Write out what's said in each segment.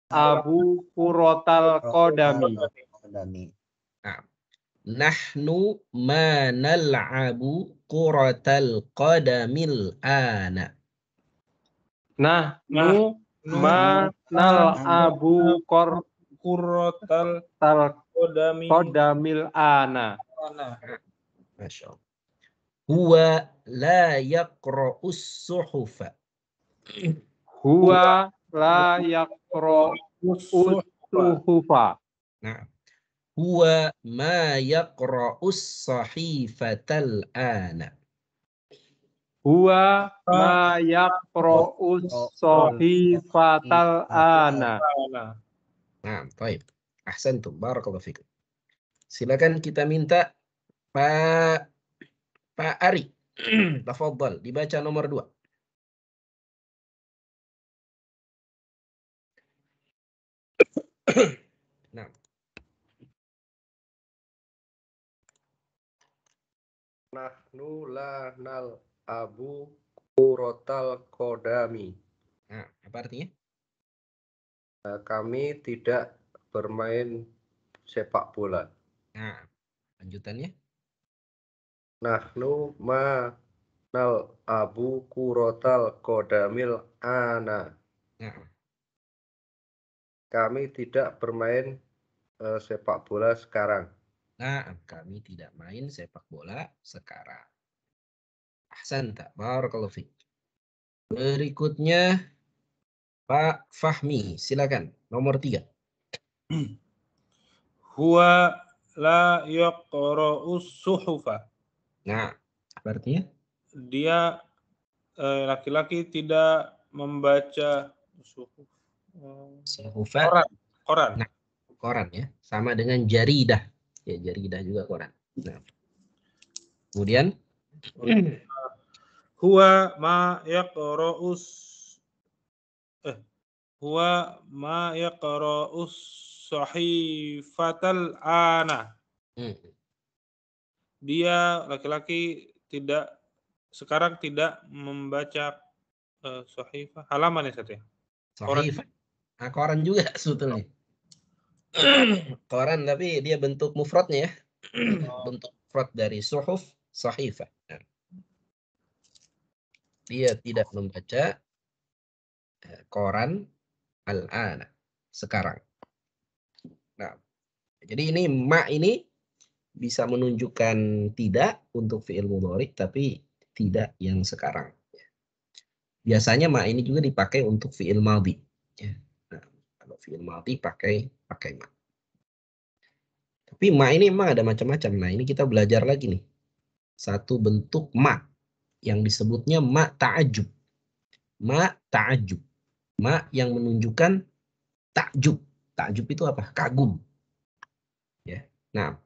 Abu Kurotal Kodami. Nah, nahnu ma nal'abu kuratal qadamil ana. Nahnu ma nal'abu Kurotal Kodami. Kodamil ana. Masya Allah. Huwa la yaqra'us suhufa. Huwa la yaqra'us suhufa. Nah, huwa ma yaqra'us sahifatal ana. Huwa ma yaqra'us sahifatal ana. Nah, baik. Ahsantum, barakallahu fikum. Silakan kita minta Pak Ari. Tafadhal, dibaca nomor 2. Nah. Nahnu la nal abu kurotal kodami. Nah, apa artinya? Kami tidak bermain sepak bola. Nah, lanjutannya. Nahnu ma nal abu kurotal kodamil ana. Nah, Kami tidak bermain sepak bola sekarang. nah, kami tidak main sepak bola sekarang. Ahsanta, barakallahu fiik. Berikutnya Pak Fahmi, silakan. Nomor 3. Huwa la yaqra'us suhufa. Nah, apa artinya? Dia laki-laki tidak membaca suhuf. Suhufa. Koran. Nah, koran ya. Sama dengan jaridah. Ya, jaridah juga koran. Nah. Kemudian Huwa ma yaqra'us sahifatal ana. Dia laki-laki sekarang tidak membaca sahifah. Halaman ya, Sat ya? sahifah. Nah, koran juga sebetulnya. Koran tapi dia bentuk mufradnya ya. Bentuk mufrad dari suhuf, sahifah. Nah. Dia tidak membaca koran al-ana sekarang. Nah, jadi ini ma ini bisa menunjukkan tidak untuk fi'il mudhari tapi tidak yang sekarang. Biasanya ma ini juga dipakai untuk fi'il madhi. Ya. Nah, kalau fi'il madhi pakai ma. Tapi ma ini memang ada macam-macam. Nah, ini kita belajar lagi nih. Satu bentuk ma yang disebutnya ma ta'ajub. Ma ta'ajub. Ma yang menunjukkan takjub. Takjub itu apa? Kagum. Ya. Nah,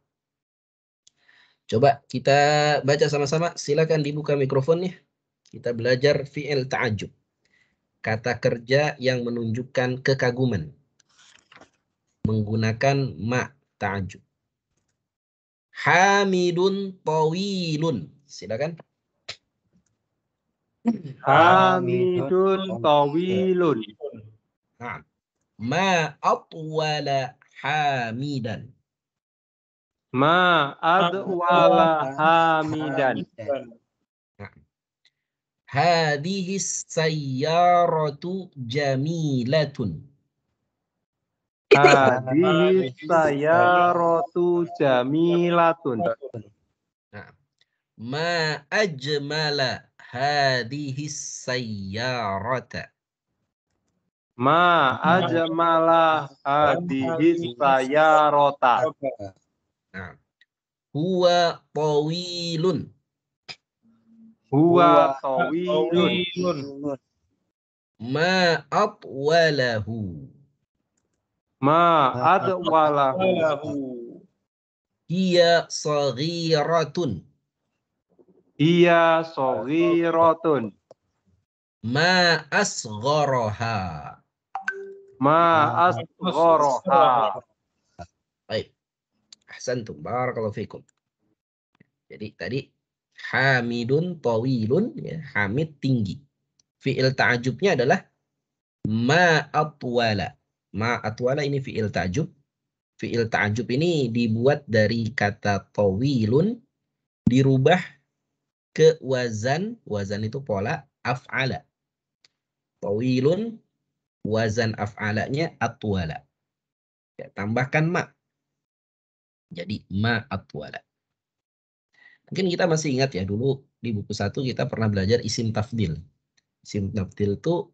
coba kita baca sama-sama. Silakan dibuka mikrofonnya. Kita belajar fi'il ta'ajub. Kata kerja yang menunjukkan kekaguman. Menggunakan ma ta'ajub. Hamidun tawilun. Silakan. Hamidun tawilun. Nah, ma atwala hamidan. Ma adwala hamidan. Nah, hadhis sayyaratu jamilatun. Hadhihi sayyaratu jamilatun. Nah, ma ajmala hadhihi sayyarata. Ma ajmala hadhihi sayyarata. Nah, huwa tawilun. Huwa tawilun. Ma atwalahu. Ma adwalahu. Hiya saghiratun. Hiya saghiratun. Ma asgharaha. Ma asgharaha. Baik. Ahsantum, barakallahu fikum. Jadi tadi hamidun tawilun, ya, hamid tinggi. Fi'il ta'ajubnya adalah ma atwala. Ma atwala ini fi'il ta'jub. Fi'il ta'jub ini dibuat dari kata tawilun, dirubah ke wazan. Wazan itu pola af'ala. Tawilun, wazan af'alanya atwala. Ya, tambahkan ma. Jadi ma atwala. Mungkin kita masih ingat ya, dulu di buku 1 kita pernah belajar isim tafdil. Isim tafdil itu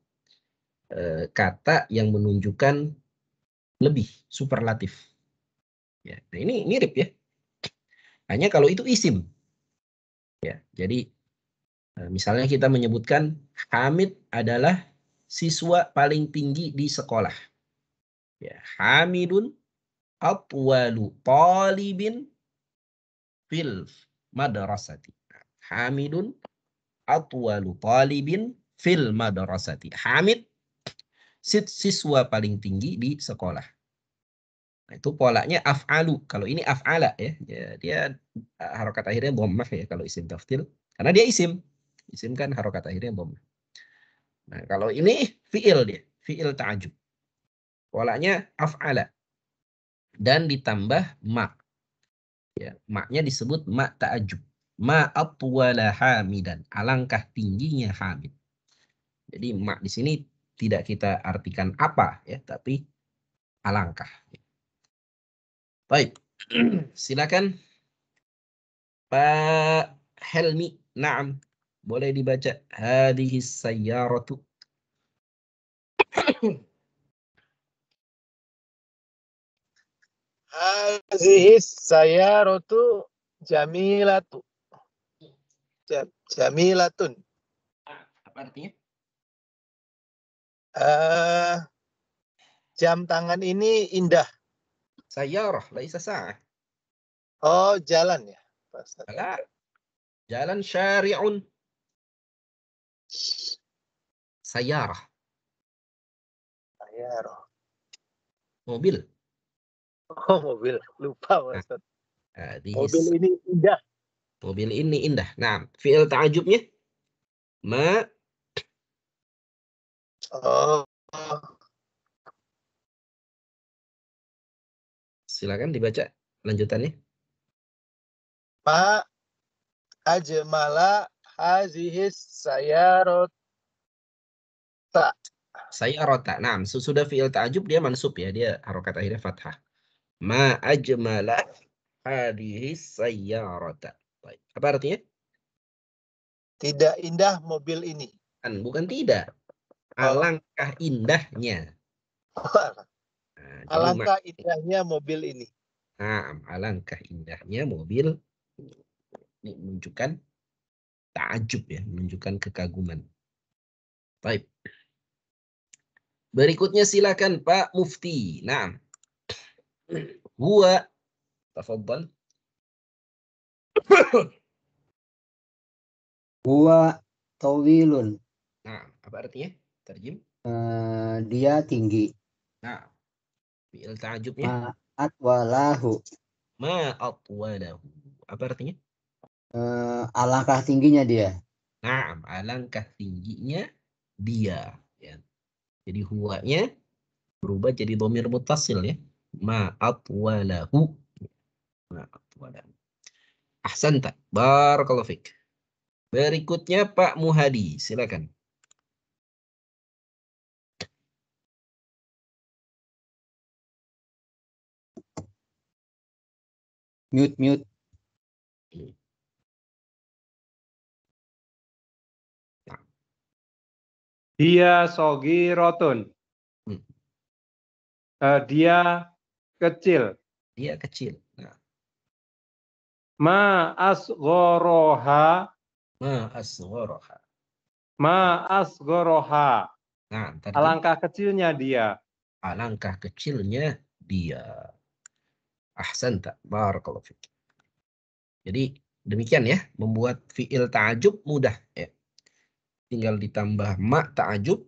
kata yang menunjukkan lebih, superlatif. Ya, nah ini mirip ya. Hanya kalau itu isim. Ya, jadi misalnya kita menyebutkan Hamid adalah siswa paling tinggi di sekolah. Ya, Hamidun atwalu talibin fil madrasati. Hamidun atwalu talibin fil madrasati. Hamid siswa paling tinggi di sekolah. Nah, itu polanya af'alu. Kalau ini af'ala ya. Dia harokat akhirnya dhammah ya kalau isim tafdil. Karena dia isim. Isim kan harokat akhirnya dhammah. Nah, kalau ini fi'il dia, fi'il ta'ajub. Polanya af'ala. Dan ditambah ma. Ya, ma-nya disebut ma ta'ajub. Ma atwala hamidan. Alangkah tingginya Hamid. Jadi ma di sini tidak kita artikan apa ya, tapi alangkah. Baik. Silakan Pak Helmi. Naam. Boleh dibaca hadhihi sayyaratu. Hadhihi sayyaratu jamilatu. Jamilatun. Apa artinya? Jam tangan ini indah. Sayyarah, laisa sa'ah. Oh, jalan ya. Ala. Jalan syari'un. Sayyarah. Sayyarah. Mobil. Oh, mobil. Lupa, Ustaz. Mobil ini indah. Mobil ini indah. Nah, fi'il ta'ajubnya ma. Oh. Silakan dibaca lanjutannya. Ma ajmala hazihis sayyarata. Sayyarata. Nah, sudah fi'il ta'ajub dia mansub ya, dia harokat akhirnya fathah. Ma ajmala hadhis sayyarata. Baik. Apa artinya? Tidak indah mobil ini. Bukan tidak. Alangkah indahnya. Nah, alangkah indahnya mobil ini. Nah, alangkah indahnya mobil. Ini menunjukkan ta'ajub ya, menunjukkan kekaguman. Baik. Berikutnya silakan Pak Mufti. Nah. Huwa. Tafadhal. Huwa tawilun. Nah, apa artinya? Terjem. Dia tinggi. Nah, fi'il ta'ajubnya. Ma atwalahu. Ma atwalahu. Apa artinya? Alangkah tingginya dia. Nah, alangkah tingginya dia. Ya. Jadi huwanya berubah jadi dhamir muttasil ya. Ma atwalahu. Ma atwalahu. Ahsanta. Barakallahu fik. Berikutnya Pak Muhadi. Silakan. Mute. Dia sogirotun. Dia kecil. Dia kecil. Nah. Ma asghoroha. Ma asghoroha. Ma asghoroha. Nah, alangkah kecilnya dia. Alangkah kecilnya dia. Ahsanta. Barakallahu fik. Jadi demikian ya, membuat fi'il ta'ajub mudah ya. Tinggal ditambah ma ta'ajub.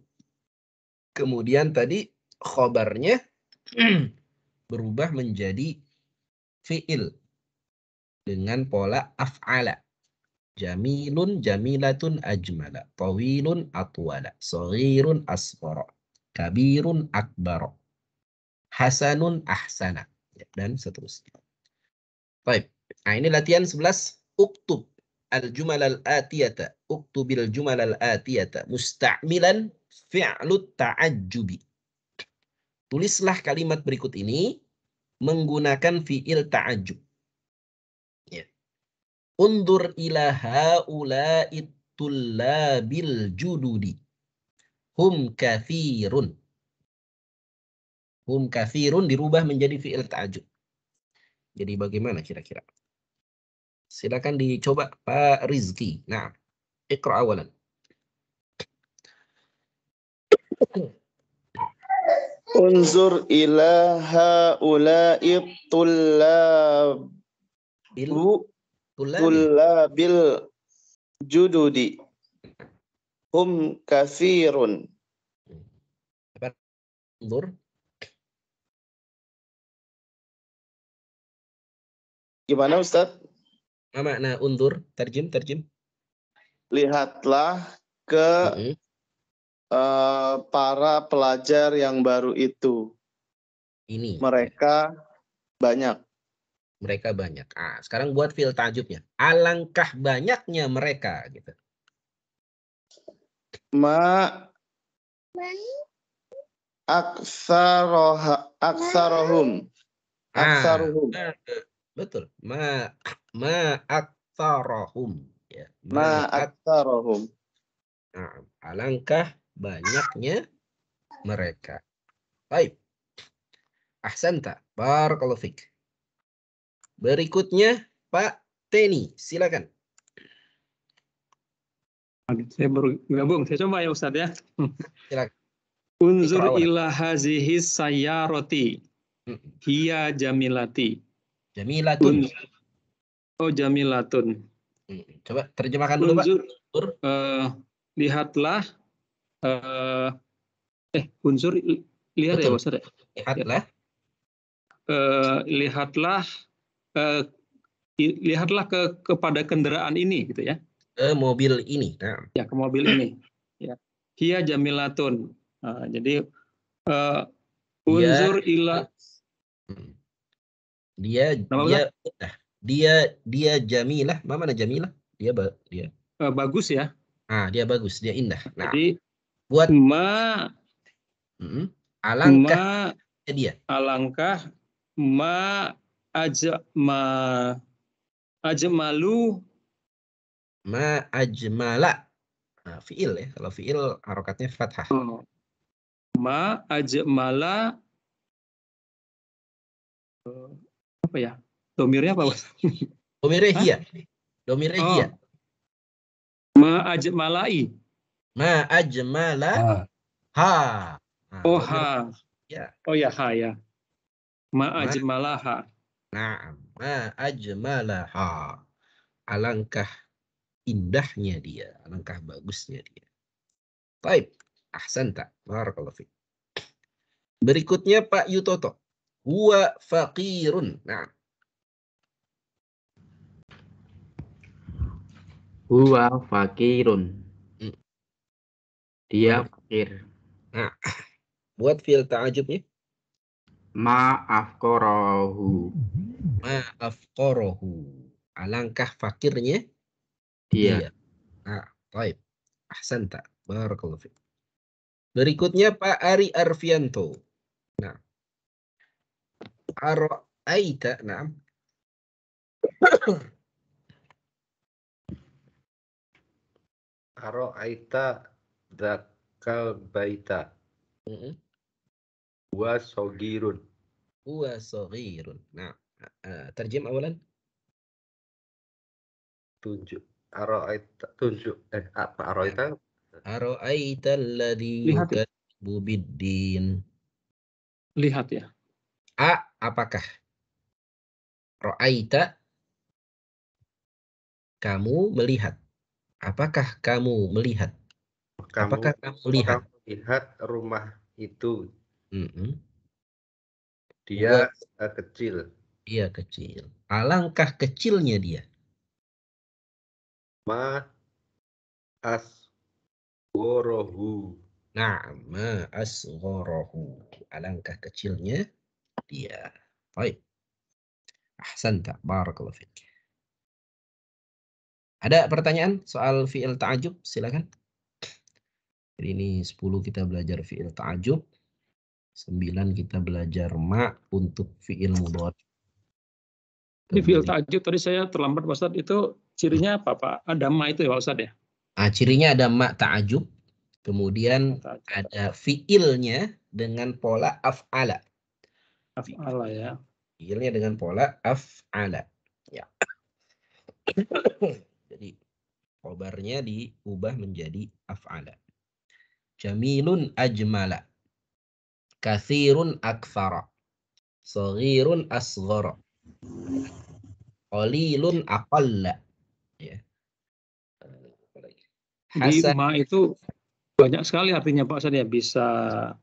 Kemudian tadi khobarnya berubah menjadi fi'il dengan pola af'ala. Jamilun, jamilatun, ajmala. Tawilun, atwala. Saghirun, asghara. Kabirun, akbar. hasanun ahsana. Ya, dan seterusnya. Baik. Nah, ini latihan 11. Uktub al-jumal al-atiyata. Uktubil jumal al-atiyata. Musta'milan fi'lut ta'ajjubi. Tulislah kalimat berikut ini menggunakan fi'il ta'ajjub. Ya. Undur ila haula'it tullabil jududi. Hum kathirun. Hum kathirun dirubah menjadi fi'il ta'ajjub. Jadi bagaimana kira-kira? Silakan dicoba Pak Rizki. Nah, iqra awalan. Unzur ila haula'i tullabil jududi. Hum kathirun. Undur. Gimana Ustadz? Ma makna undur? Terjem. Lihatlah ke para pelajar yang baru itu. Ini. Mereka banyak. Mereka banyak. Ah, sekarang buat fi'il ta'jubnya. Alangkah banyaknya mereka gitu. Aksarohum. Betul. Ma aktsarahum. Ya. Aksarohum. Nah, alangkah banyaknya mereka. Baik. Ahsanta. Barakallahu fik. Berikutnya Pak Teni, silakan. Saya baru gabung, saya coba ya Ustadz ya. Silakan. Unzur ila hazihi sayyarati. Hiya jamilati. Jamilatun. Oh, jamilatun. Coba terjemahkan dulu, Unzur, Pak. Lihatlah. Unsur lihat. Betul. Ya Ustadz. Lihatlah. Lihatlah kepada kendaraan ini gitu ya. Ke mobil ini. Nah. Ya, ke mobil ini. Ya. Hiya jamilatun. Jadi unzur ila dia jamilah. Mana jamilah? Dia bagus ya. Dia bagus, dia indah. Nah, jadi buat alangkah dia. Alangkah ajmalu ajmala. Nah, fiil ya. Kalau fiil harokatnya fathah. Ajmala apa ya? Domirnya apa? Domirnya hiya. Domirnya hiya. Ajmalai. Ajmala. Ha. Nah, ha. Ya. Oh ya, ha ya. Ajmalaha. Nah, ajmalaha. Alangkah indahnya dia, alangkah bagusnya dia. Baik, ahsanta. Barakallahu fiik. Berikutnya Pak Yutoto. Huwa faqirun. Nah. Huwa faqirun. Dia fakir. Nah, buat fi'il ta'ajubnya. Ma'afqarahu. Alangkah fakirnya dia. Nah, baik. Ahsanta. Barakallahu fiik. Berikutnya Pak Ari Arfianto. Nah. Ara'aita, nah. Ara'aita dzakal baita. Huwa saghirun. Nah, terjem awalan. Tunjuk. Ara'aita tunjuk. Apa ara'aita? Ara'aita alladhi yukadzibu biddin. Lihat ya. Apakah? Ra'aita, kamu melihat. Apakah kamu melihat? Apakah kamu melihat? Lihat rumah itu. Dia kecil. Dia kecil. Alangkah kecilnya dia. Asgharahu. Nah, asgharahu. Alangkah kecilnya dia. Baik. Ahsanta, barakallahu fiik. Ada pertanyaan soal fi'il ta'ajub? Silakan. Jadi ini 10 kita belajar fi'il ta'ajub. 9 kita belajar ma untuk fi'il mudhari. Di fi'il ta'ajub tadi saya terlambat Pak Ustadz, itu cirinya apa Pak? Ada ma itu ya Pak Ustadz ya? Cirinya ada ma ta'ajub, kemudian ada fi'ilnya dengan pola af'ala. Af'ala ya. Fi'ilnya dengan pola af'ala. Ya. Jadi khobarnya diubah menjadi af'ala. Jamilun ajmala. Kathirun akthara. Saghirun asghara. Qalilun aqalla. Ya. Di ma itu banyak sekali artinya Pak Ustadz ya. Bisa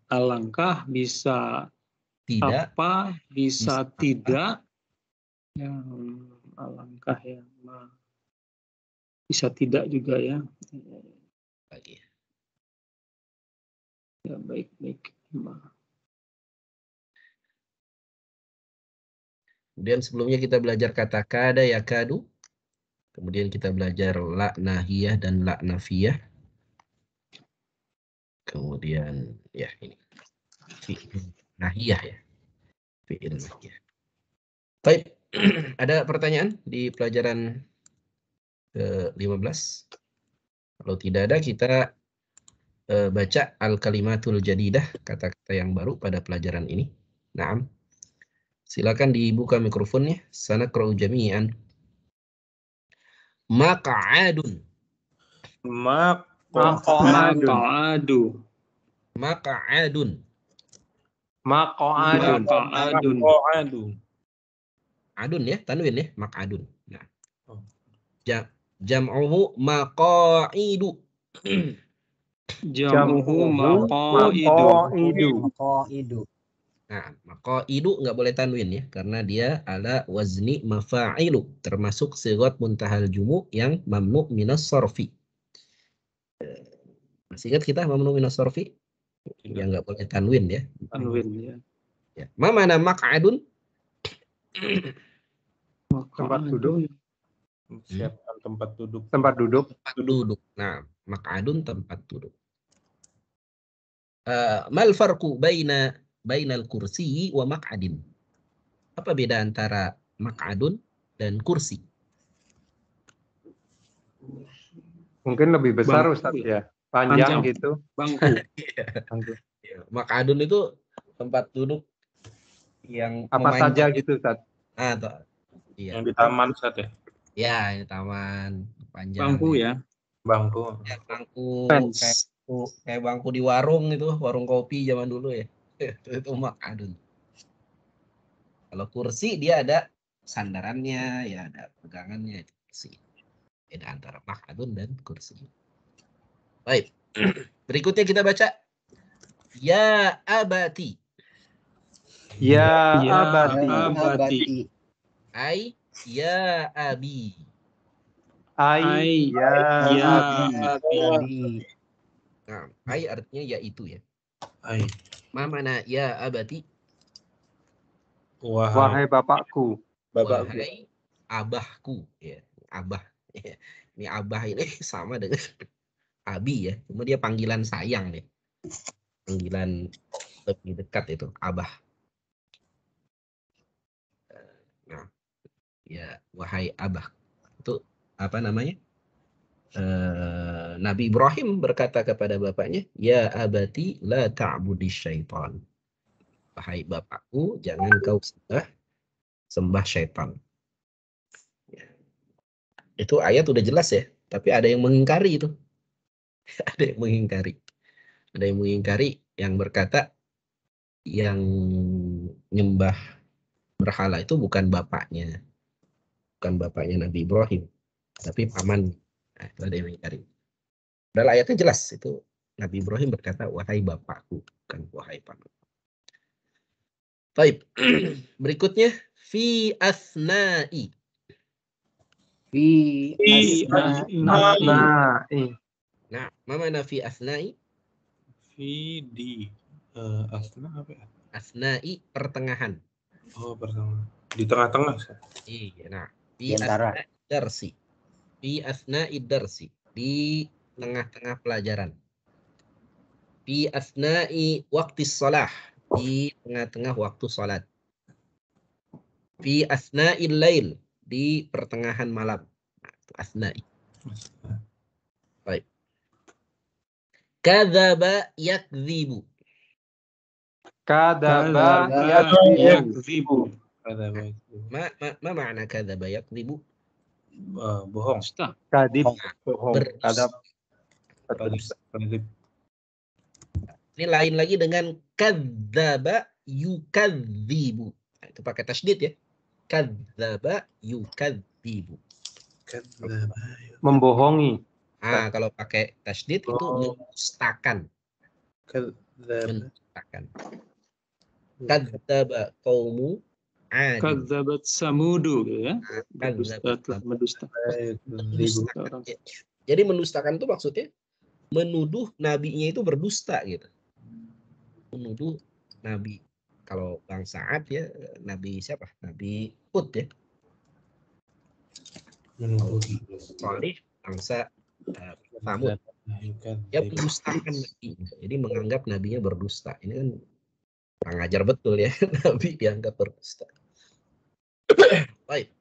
alangkah, bisa tidak, apa, bisa tidak. Ya, alangkah ya. Ma. Bisa tidak juga ya. Lagi. Ya baik. Kemudian sebelumnya kita belajar kata kada yakadu. Kemudian kita belajar la nahiyah dan la nafiyah. Kemudian ya ini fi'il nahiyah ya. Fi'il nahiyah. Baik, ada pertanyaan di pelajaran ke-15? Kalau tidak ada kita baca al-kalimatul jadidah, kata-kata yang baru pada pelajaran ini. Naam. Silakan dibuka mikrofonnya. Sanaqra'u jami'an. Maq'adun. Maq'adu. Maq'adun. Maq'adun. Adun ya, tanwin ya, maq'adun. Nah. Jam'uhu maqa'idu. Jam'uhu maqa'idu. Nah, maqa'idu nggak boleh tanwin ya, karena dia ala wazni mafa'ilu, termasuk sigat muntahal jumu yang mamnu minas sorfi. Masih ingat kita mamnu minas sorfi? Yang nggak boleh tanwin ya. Tanwin ya. Ma mana maq'adun? Tempat duduk. Siapkan tempat duduk. Tempat duduk. Nah, maq'adun tempat duduk. Mal farqu bainal kursi wa maq'adin? Apa beda antara maq'adun dan kursi? Mungkin lebih besar Bangku, Ustaz ya. Panjang gitu. Bangku. Maq'adun itu tempat duduk yang apa saja gitu Ustaz. Iya. Yang di taman Ustaz ya? Ya, di taman panjang. Bangku ya. Bangku. Ya, bangku kayak bangku di warung itu, warung kopi zaman dulu ya. Itu maq'adun. Kalau kursi dia ada sandarannya, ya ada pegangannya, itu kursi. Beda antara maq'adun dan kursi. Baik. Berikutnya kita baca ya abati. Ya abati. Ai ya abi. Ai ya abi. Nah, ai artinya yaitu ya. Ai. Ma mana ya abati? Wahai bapakku. Wahai abahku ya. Abah. Ini abah ini sama dengan abi ya. Cuma dia panggilan sayang nih. Panggilan lebih dekat itu abah. Nah, ya wahai abah. Itu apa namanya? Nabi Ibrahim berkata kepada bapaknya, ya abati la ta'budi syaitan. Wahai bapakku, jangan kau sembah syaitan. Ya. Itu ayat udah jelas ya, tapi ada yang mengingkari itu. Ada yang mengingkari. Ada yang mengingkari yang berkata yang nyembah berhala itu bukan bapaknya. Bukan bapaknya Nabi Ibrahim, tapi paman. Nah, itu ada yang mengingkari. Padahal ayatnya jelas itu Nabi Ibrahim berkata wahai bapakku, bukan wahai paman. Baik. Berikutnya fi asna'i. Fi asna'i. Nah, ma mana fi asna'i? Fi di asna apa ya? Asna'i pertengahan. Oh, pertama. Di tengah-tengah, Ustaz. Iya, nah. Di antara. Darsi. Fi asna'i darsi. Di tengah-tengah pelajaran. Fi asna'i waktu shalah. Di tengah-tengah waktu salat. Fi asna'il lail. Di pertengahan malam. Nah, itu asna'i. Baik. Kadzaba yakdzibu. Kadzaba yakdzibu. Kadzaba. Ma makna kadzaba yakdzibu? Bohong. Kadib. Bohong. Kadzab. Kadzib. Ini lain lagi dengan kadzaba yukadzibu. Nah, itu pakai tasydid ya. Kadzaba yukadzibu. Membohongi. Ah, kalau pakai tasydid itu mendustakan. Mendustakan. Kadzaba qaumu Ad. Kadzabat samudu gitu ya. Mendustakan. Jadi mendustakan itu maksudnya menuduh nabinya itu berdusta gitu. Menuduh nabi. Kalau bangsa Ad ya, nabi siapa? Nabi Hud ya. Menuduh Salih bangsa Samud. Ya mendustakan nabi. Jadi menganggap nabinya berdusta. Ini kan kurang ajar betul ya, nabi dianggap berdusta. Baik.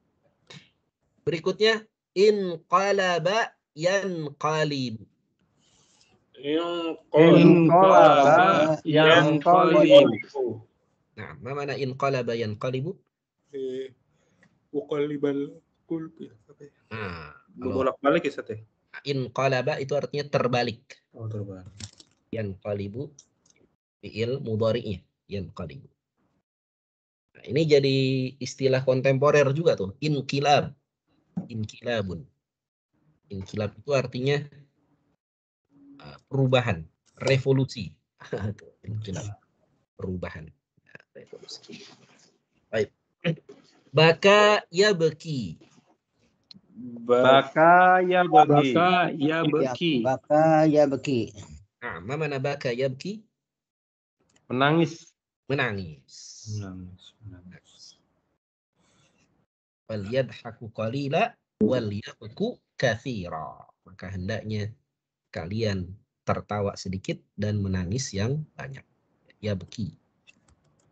Berikutnya inqalaba yanqalib. Inqalaba yanqalib. Nah, ma mana inqalaba yanqalibu? Muqallibal qulub. Nah, bolak-balik ya, Ustaz ya? Inqalaba itu artinya terbalik. Oh, terbalik. Yanqalibu fi'il mudhari'nya, yanqalibu. Nah, ini jadi istilah kontemporer juga tuh, inqilab. Inqilabun. Inqilab itu artinya perubahan, revolusi. Inqilab. Perubahan. Revolusi. Baik. Baka yabki. Baka yabki. Baka yabki. Baka yabki. Nah, ma mana baka yabki? Menangis. Menangis. Wal yadhaku qalila wal yabku katsira. Maka hendaknya kalian tertawa sedikit dan menangis yang banyak. Yabki.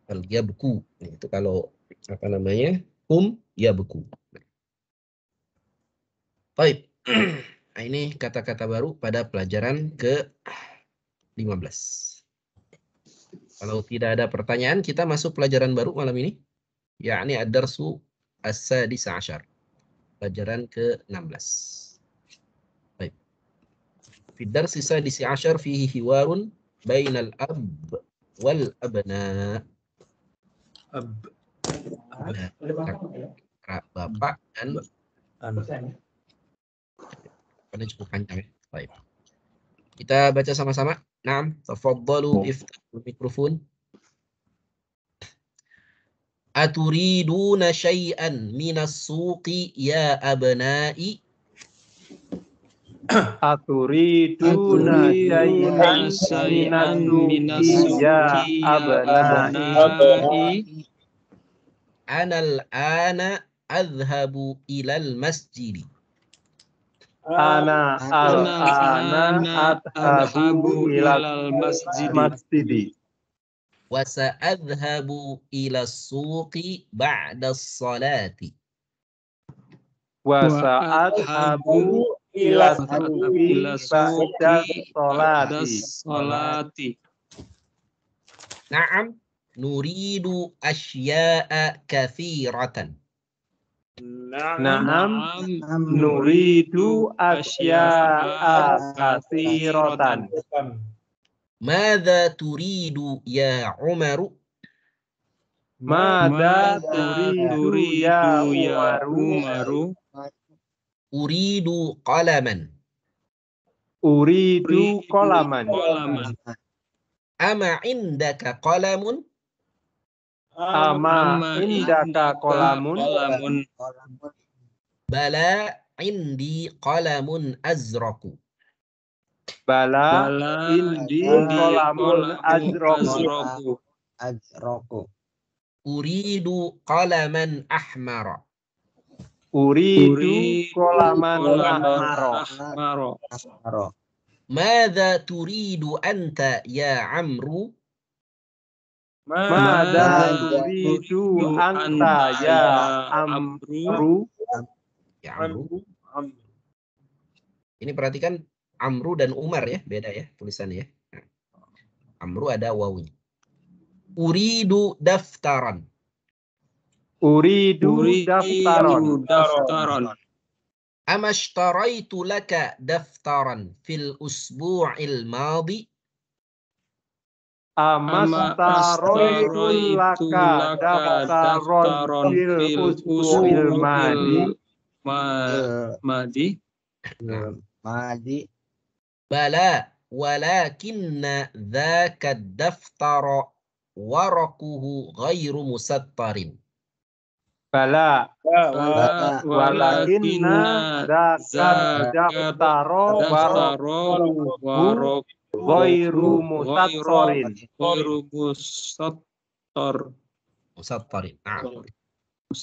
Wal yabku. Itu kalau apa namanya? Yabku. Baik. Nah, ini kata-kata baru pada pelajaran ke-15. Kalau tidak ada pertanyaan, kita masuk pelajaran baru malam ini. Yakni ad-darsu as-sadis asyar. Pelajaran ke-16. Baik. Fi ad-darsi as-sadis asyar fihi hiwarun bainal ab wal abna. Bapak dan anak. Karena cukup panjang ya. Baik. Kita baca sama-sama. Naam, tafaddalu iftahul mikrofon. Aturiduna syai'an minas suqi ya abna'i? Aturiduna syai'an minas suqi ya abna'i? Anal ana adhabu ilal masjidi. Ana adhabu ilal masjidi. Wa sa'adhabu ila suqi ba'da salati. Wa sa'adhabu ila suqi ba'da salati. Na'am, nuridu asya'a katsiratan. Na'am, nuridu asya'a katsiratan. Madza turidu ya Umaru? Madza turidu ya Umaru? Uridu qalaman. Uridu qalaman. Ama indaka qalamun? Ama indaka qalamun? Bala indi qalamun azraku. Bala indi qalamun azraku. Uridu qalaman ahmara. Uridu kolaman ahmaro. Ahmaro. Madza turidu anta ya Amru? Mada turidu anta ya Amru. Ya Amru. Ini perhatikan Amru dan Umar ya, beda ya tulisannya ya. Nah, Amru ada wawunya. Uridu daftaran. Uridu daftaron. Amashtaraitu laka daftaran fil usbu'il madi. Amastaraitu laka daftaron fil usbu'il madi. Madi. Bala walakinna dhaka daftara warakuhu ghairu musattarin. Bala walakinna daka daftaro warok ghairu musattarin. Musattarin. Nah.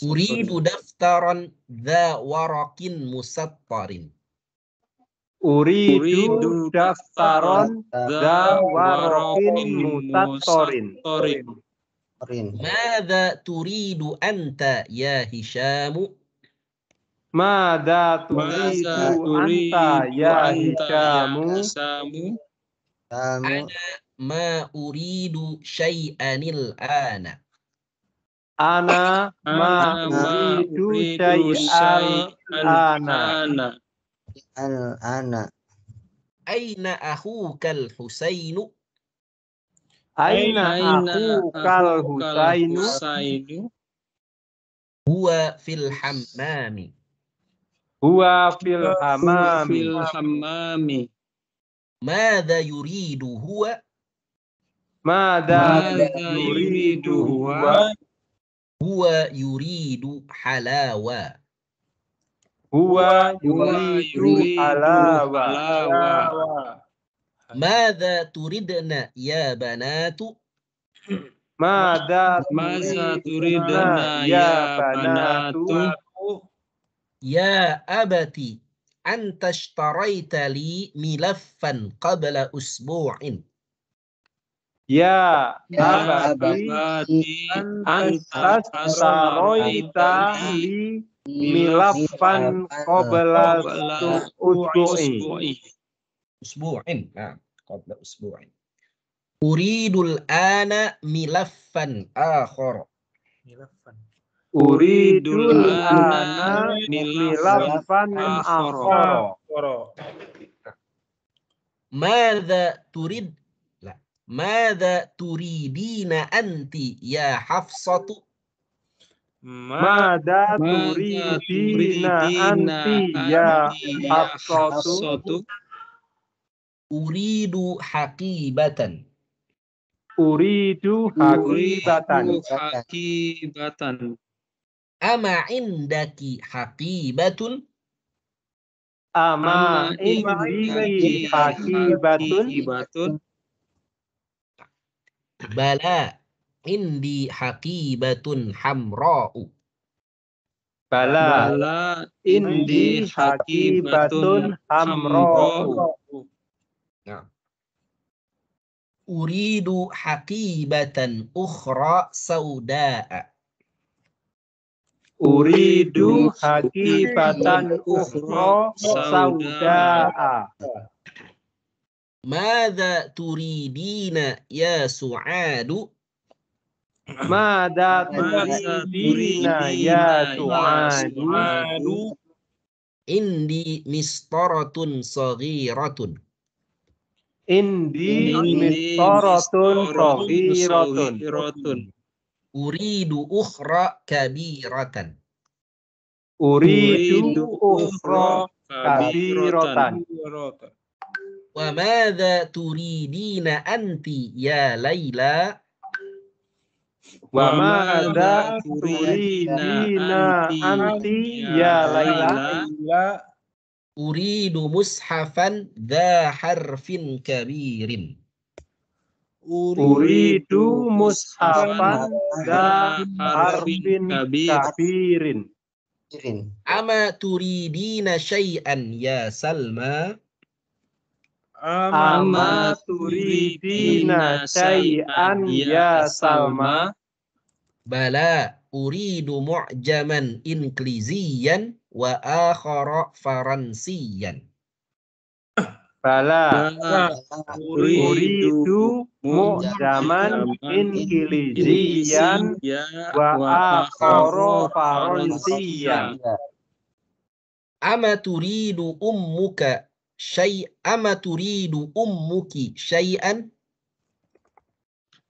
Uridu daftaran dha warakin musattarin. Uridu daftaron dha warakin musattarin. Madza turidu anta ya Hishamu? Mada turidu anta ya Hishamu? Ana ma uridu syai'anil ana. Ana ma uridu syai'ana. Al-ana. Aina akhukal Husainu? Aina akhukal Husainu? Huwa fil hammami. Huwa fil hammami. Madza yuridu huwa? Mada yuridu huwa? Huwa yuridu halawa. Huwa yuridu halawa. Madza turidna ya banatu? Mada turidna ya banatu? Ya abati anta ishtaraita li milaffan qabla usbu'in. Ya abati anta ishtaraita li milafan qabla usbu'in. Nah, qabla usbu'in. Uridul ana milaffan akhar. Uridul ana milafan akhar. Madza turid? La. Madza turidina anti ya Hafsatu? Mada turidina anti ya Hafsatu? Uridu haqibatan. Uridu haqibatan. Ama indaki haqibatun? Ama indiki haqibatun? Bala indi haqibatun hamra'u. Bala indi haqibatun hamra'u. Uridu haqibatan ukhra sauda'a. Uridu haqibatan ukhra sauda'a. Madza turidina ya Su'adu? Mada turidina ya Su'adu? Indi mistaratun saghiratun. Indi mistaratun saghiratun. Uridu ukhra kabiratan. Uridu ukhra kabiratan. Wa madza turidina anti ya Laila? Wa madza turidina anti ya Laila? Uridu mushafan dha harfin kabirin. Uridu mushafan da harfin kabirin. Ama turidina syai'an ya Salma? Ama turidina syai'an ya Salma. Bala uridu mu'jaman inkliziyan wa akhara faransiyan. Bala uridu mu'jaman inkiliziyan wa akhara faransiyan. Ama turidu ummuki syai'an?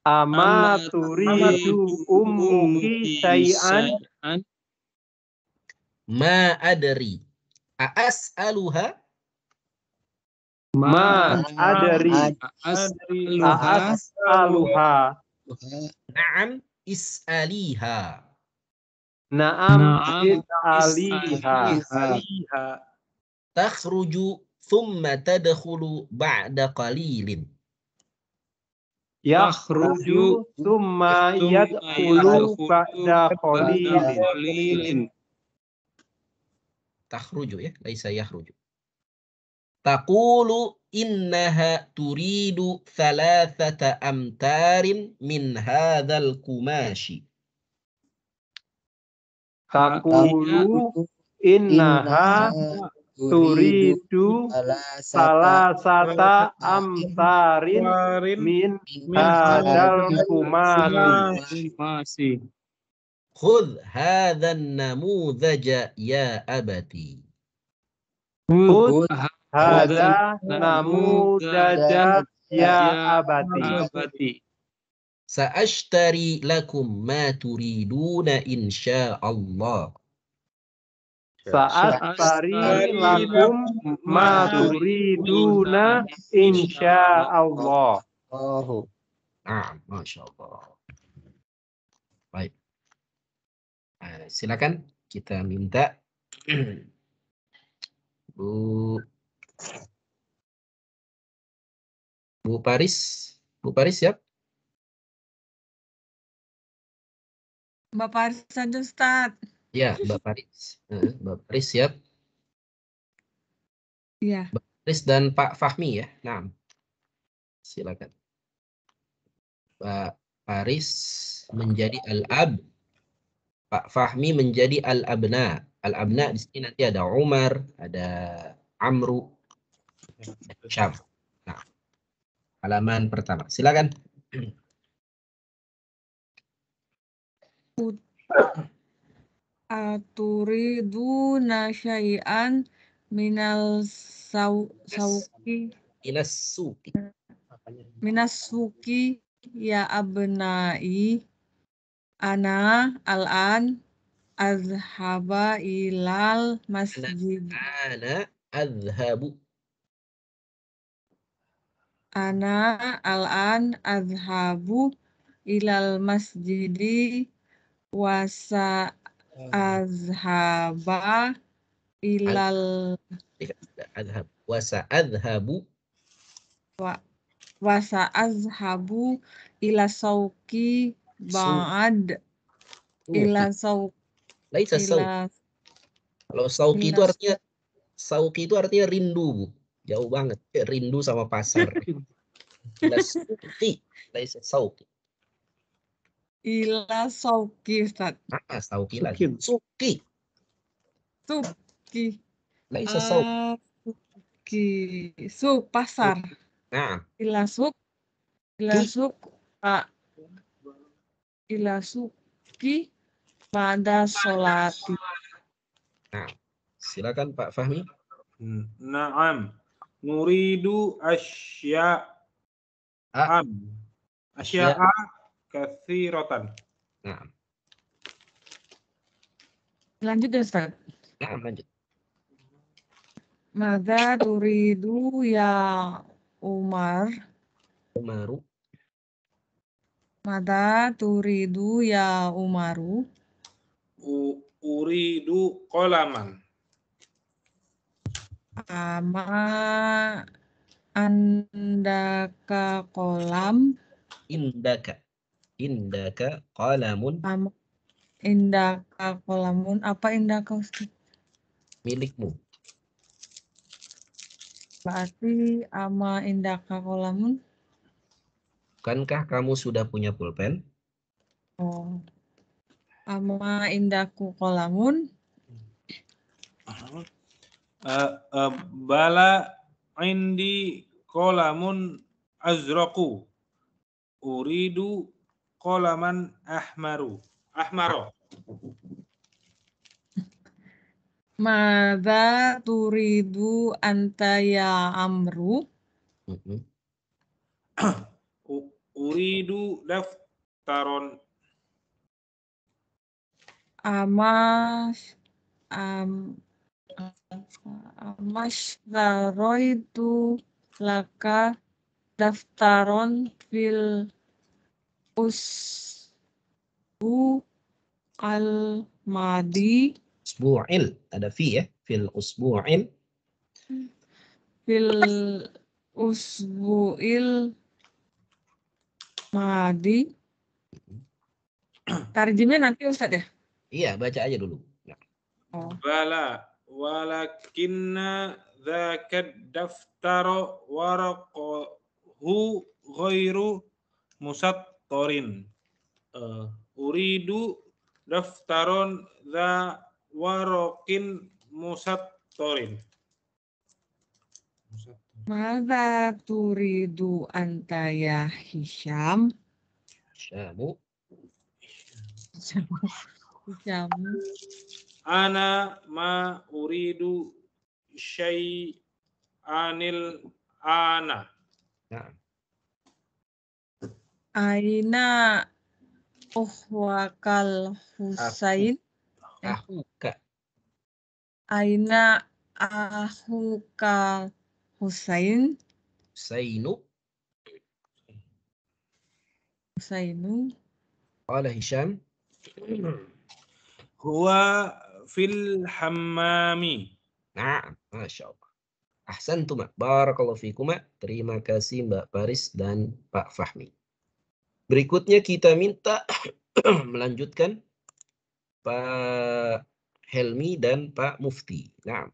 Ama turidu ummuki syai'an? Ma adri. A'as'aluha? Ma adri. A'as'aluha. Na'am is'aliha. Naam is'aliha. Takhruju thumma tadkhulu ba'da qalilin. Yakhruju thumma yadkhulu ba'da qalilin. Takhruju ya, laisa yakhruju. Taqulu innaha turidu 3 amtarin min hadzal kumashi. Taqulu innaha turidu salasata amtarin min hadal kumasi. Khudh hadzan namudhaja ya abati. Khudh hadha namudaja ya abati. Sa'ashtari lakum ma turiduna insyaallah. Sa'ashtari lakum ma turiduna insyaallah. Nah, Masya Allah. Baik. Silakan kita minta Bu Paris. Bu Paris siap? Mbak Paris saja, Ustaz. Ya, Mbak Paris. Mbak Paris siap? Iya. Mbak Paris dan Pak Fahmi ya. Nah, silakan. Pak Paris menjadi al-ab. Pak Fahmi menjadi al-abna. Al-abna di sini nanti ada Umar, ada Amru, dan Syam. Nah, halaman pertama. Silakan. Turiduna syai'an minal sauki minas suki ya abnai ana al-an azhaba ilal masjid. Ana azhabu. Ana al-an azhabu ilal masjidi wasa azhaba ilal Azhab. Wasa azhabu. Wasa azhabu ila sauki ba'ad ila sauki. Laisa sauki. Kalau sauki itu artinya rindu, Bu. Jauh banget. Rindu sama pasar. Ila sauki. Laisa sauki. Ila sauki, Ustaz. Sauki lagi. Suki. Suki. Laisa sauki. Suki. Pasar. Nah. Ila suki pada sholati. Nah, silakan Pak Fahmi. Naam. Nuridu asya'am. Asya'a katsiratan. Nah. Lanjut ya, Ustaz. Nah, lanjut. Mada turidu ya Umar. Umaru. Mada turidu ya Umaru. Uridu qolaman. Ama andaka kolam. Indaka. Indaka qalamun Indaka kolamun. Apa indaka Ustaz? milikmu. Berarti ama indaka kolamun. Bukankah kamu sudah punya pulpen? Oh. Ama indaku kolamun. Bala indi qalamun azraqu. Uridu qalaman ahmaro. Mada turidu anta ya amru. Uridu daftaron. Amashtaroitu laka daftaron fil usbu al madi Usbu'il. Ada fi ya. Fil usbu'il. fil usbuil madi. Tarjimnya nanti Ustaz ya? Iya, baca aja dulu. Bala walakinna dzaka daftara waraqahu ghairu musattarin. Uridu daftaron dza waraqin musattarin. Mada turidu anta ya Hisham? Syamu. Hisham. Ana ma uridu syai'anil ana. Nah. Aina uhwakal Husain. Ahuka. Aina ahuka Husain. Husainu. Qala Hisham. Huwa fil hammami. Nah, Masya Allah. Ahsantum. Barakallahu fikuma. Terima kasih Mbak Paris dan Pak Fahmi. Berikutnya kita minta melanjutkan Pak Helmi dan Pak Mufti. Nah,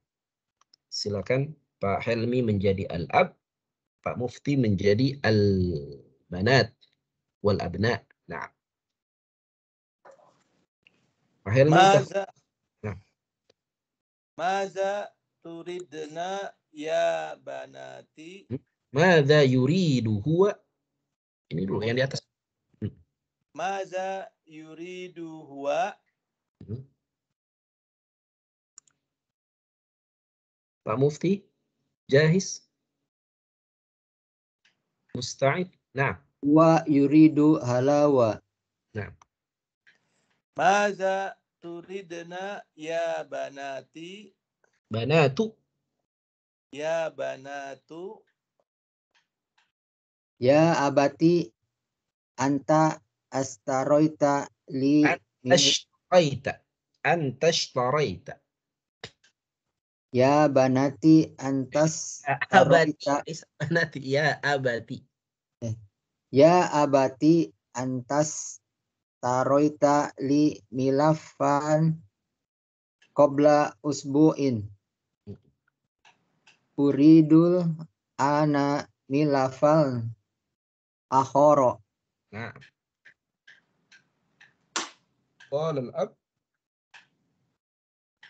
silakan Pak Helmi menjadi al-ab, Pak Mufti menjadi al-banat wal abna. Nah. Pak Helmi. Maza turidna ya banati. Madza yuridu huwa. Ini dulu yang di atas. Maza yuridu huwa. Pak Mufti, jahis? Musta'id? Nah. Wa yuridu halawa. Nah. Maza turidna ya banati. Banatu. Ya banatu. Ya abati anta astaroita li Antashtaroita. Ya banati antas taroita. Banati ya abati. Ya abati antas taroita li milafan qabla usbu'in. Uridul ana milafal akhoro. Nah. Qala al-ab.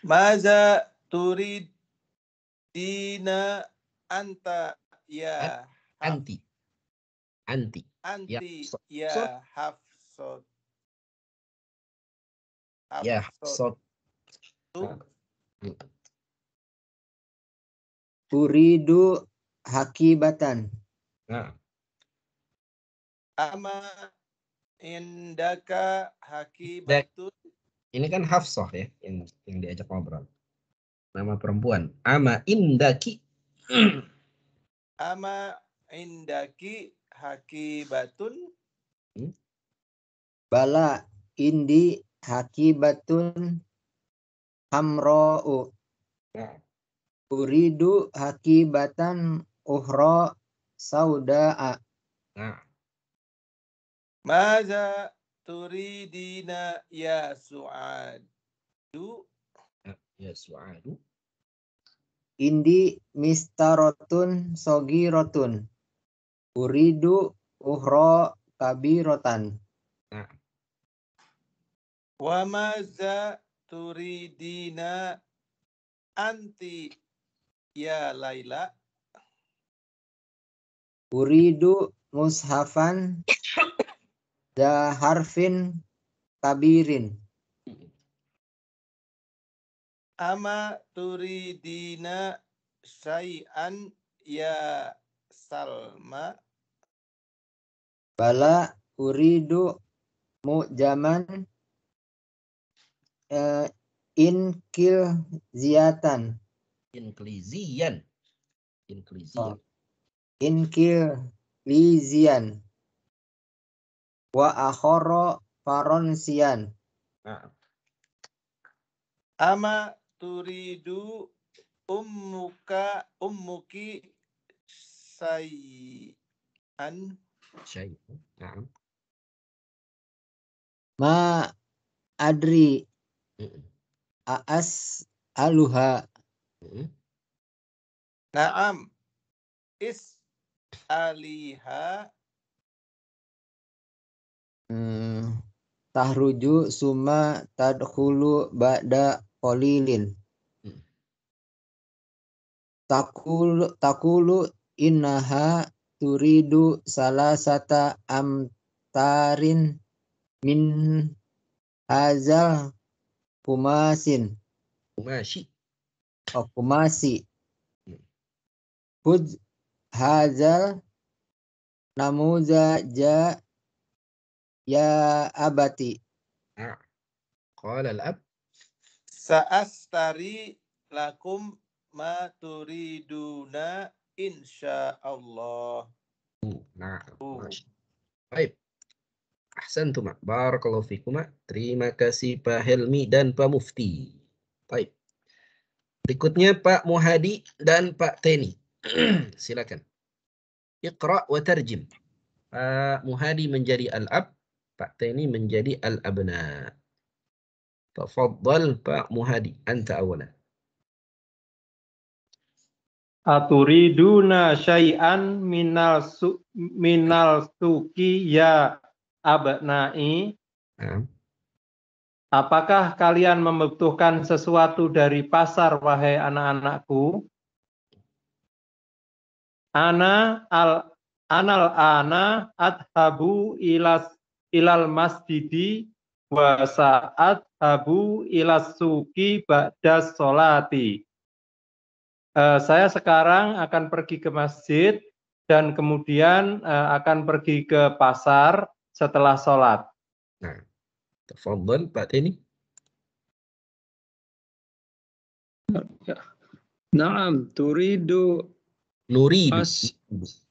Maza turidina anta ya anti. Anti ya Hafsat. Ya Hafsat. Uridu hakibatan. Nah. Ama indaka hakibatun. Ini kan Hafsah ya yang diajak ngobrol. Nama perempuan. Ama indaki. Ama indaki hakibatun. Bala indi hakibatun hamro'u. Uridu hakibatan uhro sauda'a. Nah. Maza turidina ya Su'adu. Ya Su'adu. Indi mistarotun sogirotun. Uridu uhro kabirotan. Nah, Wa maza turidina anti ya Laila. Uridu mushafan da harfin kabirin. Ama turidina syai'an ya Salma. Bala uridu mu'jaman inkil ziatan. inklizian. Inklizian. Inkil lizian. Wa akhoro faronsian. Nah, Ama turidu ummuki say'an. syai'. Nah. Ma adri Mm-mm. aas aluha. Mm-mm. Naam. Is aliha. Tahruju summa tadkhulu ba'da qalilin. Hmm. Takulu innaha turidu salasata amtarin min hazal kumasin. Kumashi. Kumasi. Hmm. Hud hazal namuzaja ya abati. Nah. Qala al-ab. Sa'astari lakum ma turiduna insyaallah. Nah, baik. Ahsantum. Barakallahu fikum. Terima kasih Pak Helmi dan Pak Mufti. Baik. Berikutnya Pak Muhadi dan Pak Teni. Silakan. Iqra wa tarjim. Pak Muhadi menjadi al-ab, Pak Teni menjadi al-abna. Tafaddal Pak Muhadi, anta awalan. Aturiduna syai'an minal suki ya abnai. Apakah kalian membutuhkan sesuatu dari pasar, wahai anak-anakku? Anal ana adhabu ilal masjidi wa sa'at habu ilas suki ba'da sholati. Saya sekarang akan pergi ke masjid dan kemudian akan pergi ke pasar setelah sholat. Nah, tafadhal Pak Teni. Naam, turidu Nuridu. as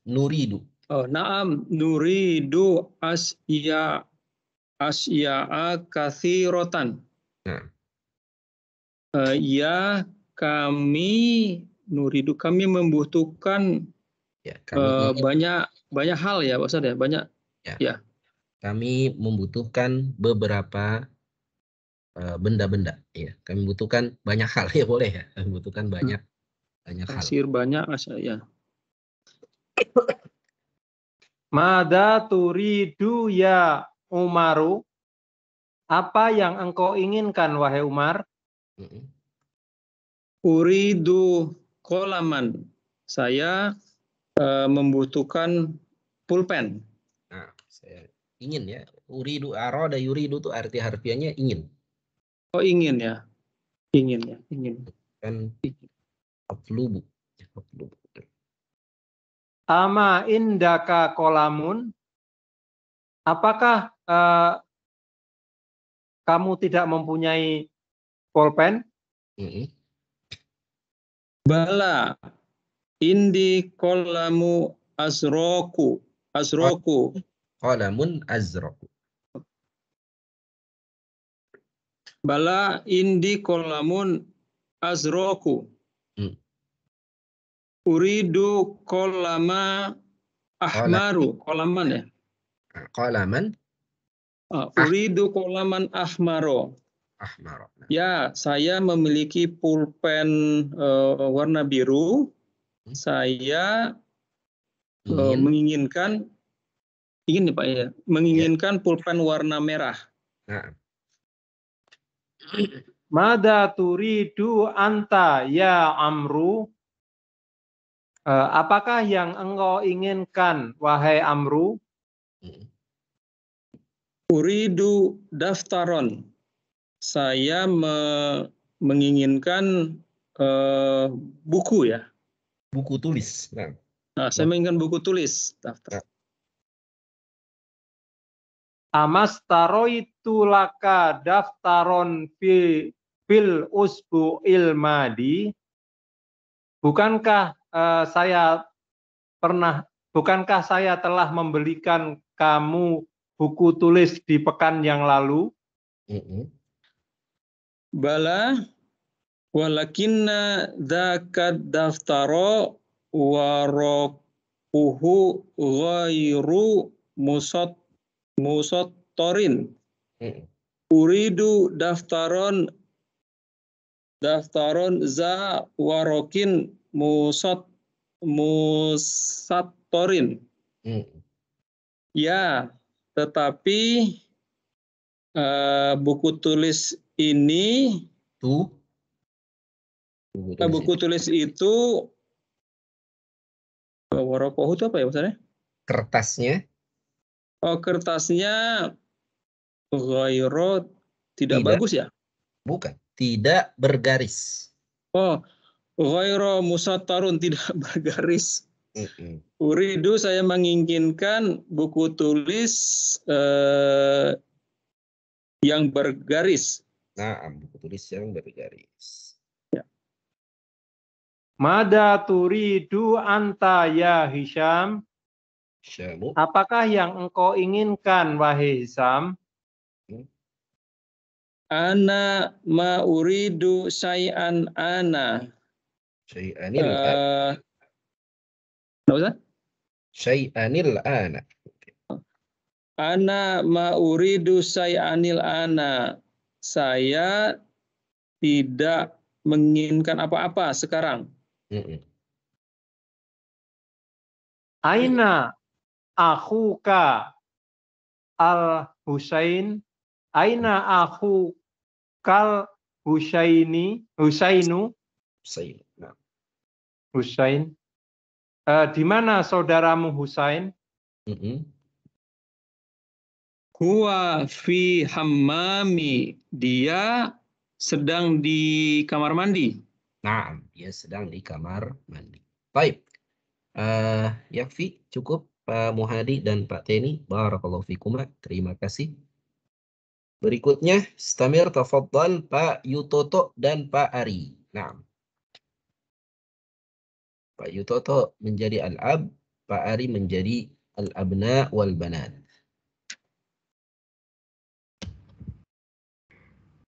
Nuridu. oh, naam, nuridu asya'a katsirotan. Nah. Ya, kami membutuhkan Ya, kami banyak hal ya, Pak Ustadz ya, banyak. Ya. Kami membutuhkan beberapa benda-benda. Ya, kami membutuhkan banyak hal ya, boleh ya. Kami membutuhkan banyak hal. Kasir banyak ya. Mada turidu ya Umaru? Apa yang engkau inginkan, wahai Umar? Uridu kolaman. Saya membutuhkan pulpen. Nah, saya ingin ya. Uridu arada yuridu itu arti harfiahnya ingin. Oh, ingin ya. Ingin ya, ingin. Kan atlubu. Ama indaka kolamun? Apakah kamu tidak mempunyai pulpen? Bala indi kolamu azroku. Kolamun azroku. Bala indi kolamun azroku. Uridu kolama ahmaru. Kolaman ya. Nah, qalaman Uridu qalaman ahmaro. ahmar. Nah, Ya, saya memiliki pulpen warna biru. Saya menginginkan nih Pak ya, menginginkan pulpen warna merah. Nah, Mada turidu anta ya Amru? Apakah yang engkau inginkan, wahai Amru? Uridu daftaron. Saya menginginkan buku ya. buku tulis. Nah, Saya menginginkan buku tulis. Daftar. Amastaroitu laka daftaron fil usbu'il madi. Bukankah saya telah membelikan kamu buku tulis di pekan yang lalu? Bala walakinna dzaka daftaro waroquhu ghairu musattorin. Uridu daftaron za warokin musattorin. Ya, tetapi buku tulis ini buku tulis itu warokohu itu apa ya maksudnya? Kertasnya. Oh, kertasnya ghairu tidak bagus ya? Bukan, tidak bergaris. Oh, ghairu musattarun tidak bergaris. Uridu saya menginginkan buku tulis yang bergaris. Nah, buku tulis yang bergaris. Ya. Mada turidu anta ya Hisham? Apakah yang engkau inginkan, wahai Hisham? Ana ma uridu syai'an ana. Syai'anil ana. Syai'anil ana. Ana ma uridu syai'anil ana. Saya tidak menginginkan apa-apa sekarang. Aina akhuka al-Husain? Aina akhukal Husainu? Husain. Di mana saudaramu Husain? Huwa fi hammami. Dia sedang di kamar mandi. Nah, dia sedang di kamar mandi. Baik. Yakfi, cukup Pak Muhadi dan Pak Teni. Barakallahu fikuma. Terima kasih. Berikutnya, Stamir tafadhal Pak Yutoto dan Pak Ari. Nah. Pak Yutoto menjadi al-ab, Pak Ari menjadi al-abna wal banat.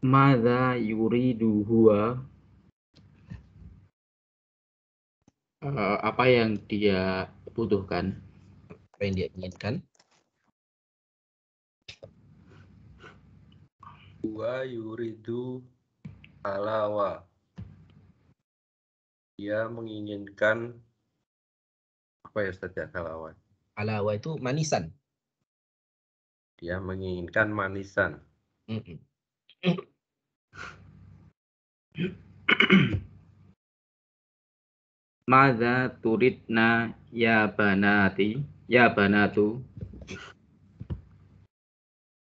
Madza yuridu huwa? Apa yang dia butuhkan? Apa yang dia inginkan? Wa yuridu alawa. Dia menginginkan apa ya Ustaz ya alawa? Alawa itu manisan. Dia menginginkan manisan. Madza turidna ya banati? Ya banatu.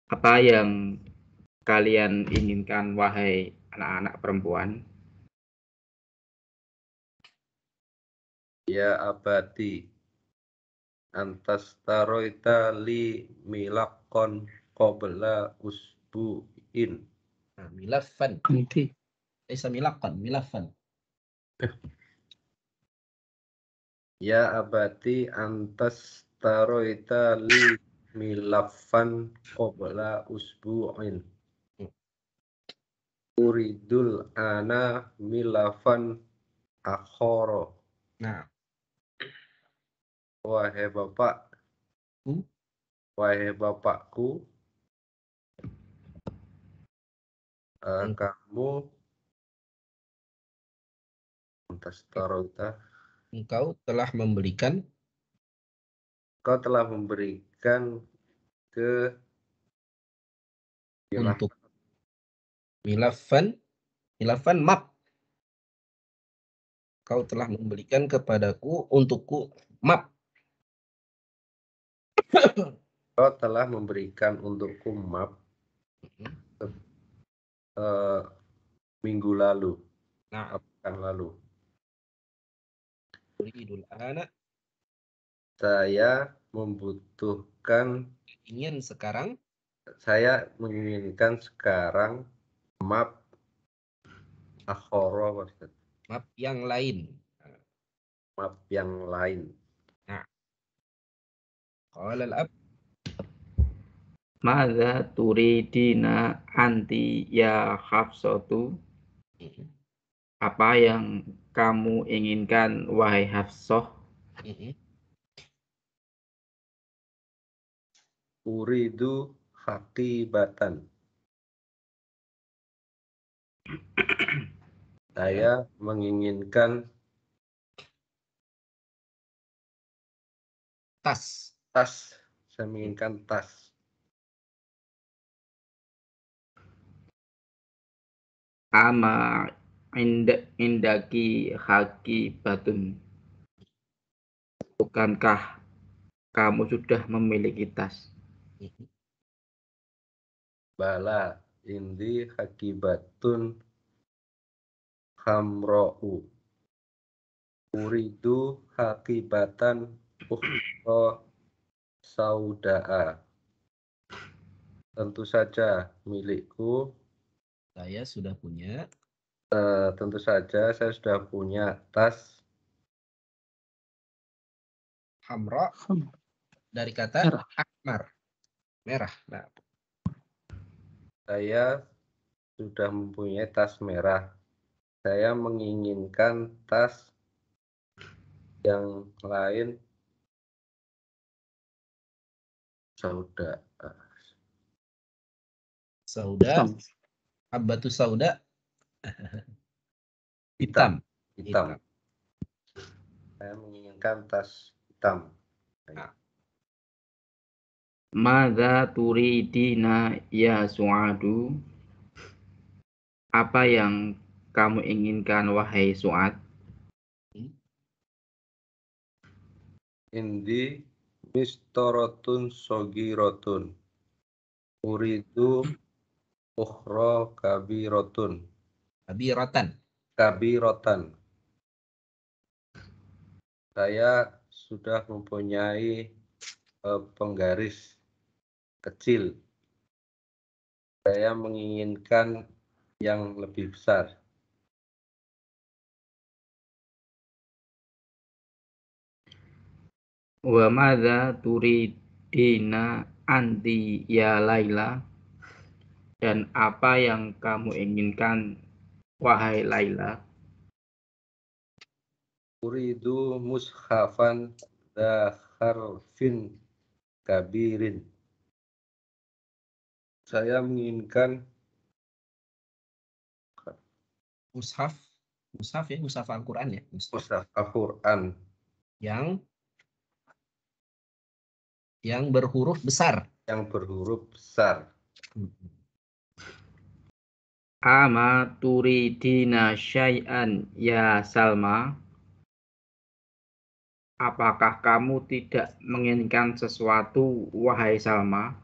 Apa yang kalian inginkan wahai anak-anak perempuan? Ya abati antas taroita li milakon qabla usbu'in. Nah, milafan. Nanti. Bisa milakon, milafan. Ya abati antas taroita li milafan qabla usbu'in. Uridul ana milafan akhoro. Nah. Wahai Bapak, wahai bapakku, kamu engkau telah memberikan ke untuk milafan map. Kau telah memberikan kepadaku untukku map. Kau telah memberikan untukku map minggu lalu. Nah, pekan lalu. Uridul ana, Saya membutuhkan, saya menginginkan sekarang map akhara, map yang lain. Map yang lain. Nah, qala al-ab, Madza turidina anti ya Hafsatu? Apa yang kamu inginkan wahai Hafsah? Uridu haqibatan. Saya menginginkan tas. Saya menginginkan tas. Ama indaki haqibatun. Bukankah kamu sudah memiliki tas? Bala indi haqibatun khamra'u. Uridu haqibatan ukhra sauda'a. Tentu saja milikku. Saya sudah punya. Tentu saja saya sudah punya tas Hamra dari kata Merah. akmar, merah. Nah, saya sudah mempunyai tas merah. Saya menginginkan tas yang lain. Sauda. Habbatu sauda. Hitam. Saya menginginkan tas hitam. Madza turidina ya Su'adu? Apa yang kamu inginkan wahai Su'ad? Indi mistorotun sogirotun. Uridu ukhra kabirotun. Kabirotan. Saya sudah mempunyai penggaris kecil. Saya menginginkan yang lebih besar. Wa madza turidina anti ya Laila? Dan apa yang kamu inginkan wahai Laila? Uridu mushafan da harfin kabirin. Saya menginginkan mushaf ya, mushaf Al-Quran ya. Mushaf Al-Quran. Yang berhuruf besar. Ama turidina syai'an ya Salma? Apakah kamu tidak menginginkan sesuatu wahai Salma?